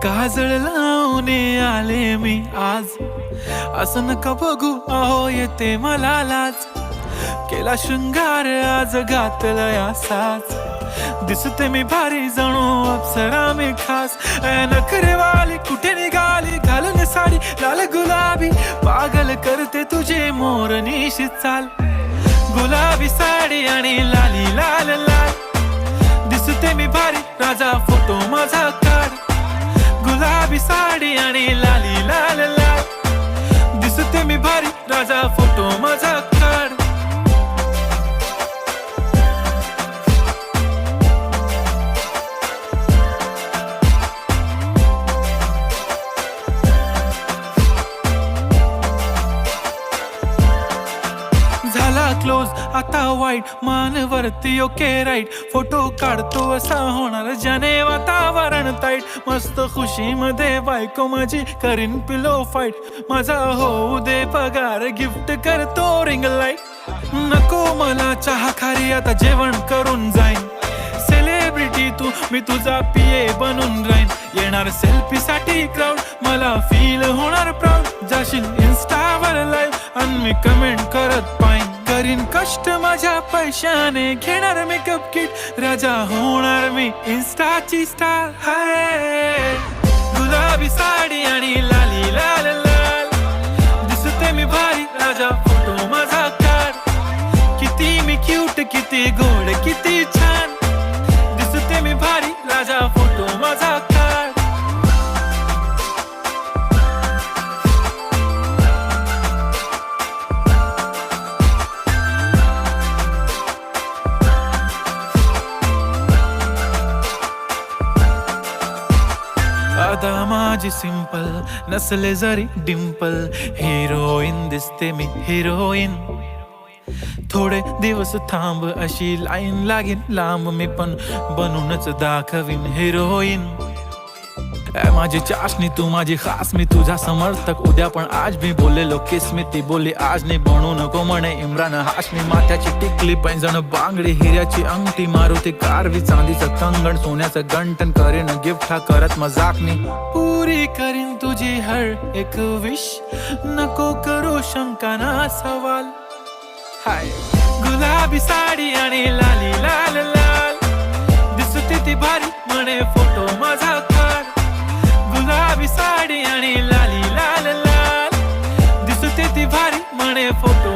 काजळ लावून आले मी आज, असं नका बघू अहो येते मला लाज. केला शृंगार आज घातला साज, दिसते मी भारी जणू अप्सरा मी खास. नखरेवाली कुठे निघाली घालून साडी लाल गुलाबी, पागल करते तुझे मोरनीशी चाल. गुलाबी साडी आणि लाली लाल लाल, दिसते मी भारी राजा फोटो माझा काढ. गुलाबी साडी आणि लाली लाल लाल, दिसते मी भारी राजा फोटो माझा काढ. झाला क्लोज आता वाईट मानवरती ओके राईट, फोटो काढतो असा होणार ज्याने वातावरण ताईट. मस्त खुशी मध्ये बायको माझी करीन पिलो फाईट, माझा होऊ दे पगार गिफ्ट करतो रिंग लाईट. नको मला चहा खारी आता जेवण करून जाईन, सेलिब्रिटी तू मी तुझा पिये बनून राहीन. येणार सेल्फी साठी क्राऊड मला फील होणार प्राऊड, जाशील इन्स्टावर लाईव्ह आणि मी कमेंट करत पाईन. करीन कष्ट माझ्या पैशाने घेणार मेकअप किट, राजा होणार मी इन्स्टाची स्टार. हाय गुलाबी साडी आणि लाली लाल लाल, दिसते मी भारी राजा फोटो माझा काढ. किती मी क्यूट किती गोड किती छान, दिसते मी भारी राजा फोटो माझा काढ. अदा माझी सिंपल नसले जरी डिंपल, हिरोईन दिसते मी हिरोईन. थोडे दिवस थांब अशी लाईन लागेल लांब, मी पण बनूनच दाखवीन हिरोईन. माझी चाशनी तू माझी खास, मी तुझा समर्थक उद्या पण आज मी बोललेलो किस मी, ती बोलली आज नाही बनू नको म्हणे इम्रान हाशमी. माथ्याची टिकली पैंजण बांगडी हिऱ्याची अंगठी, मारुती कारवी चांदीचं कंगण सोन्याचं गंटन, करीन गिफ्ट हा करत मजाकनी. पुरी करीन तुझी हर एक विश, नको करू शंका ना सवाल. हाय गुलाबी साडी आणि लाली लाल लाल, दिसते ती भारी म्हणे फोटो माझा काढ. गुलाबी साडी आणि लाली लाल लाल, दिसते ती भारी म्हणे फोटो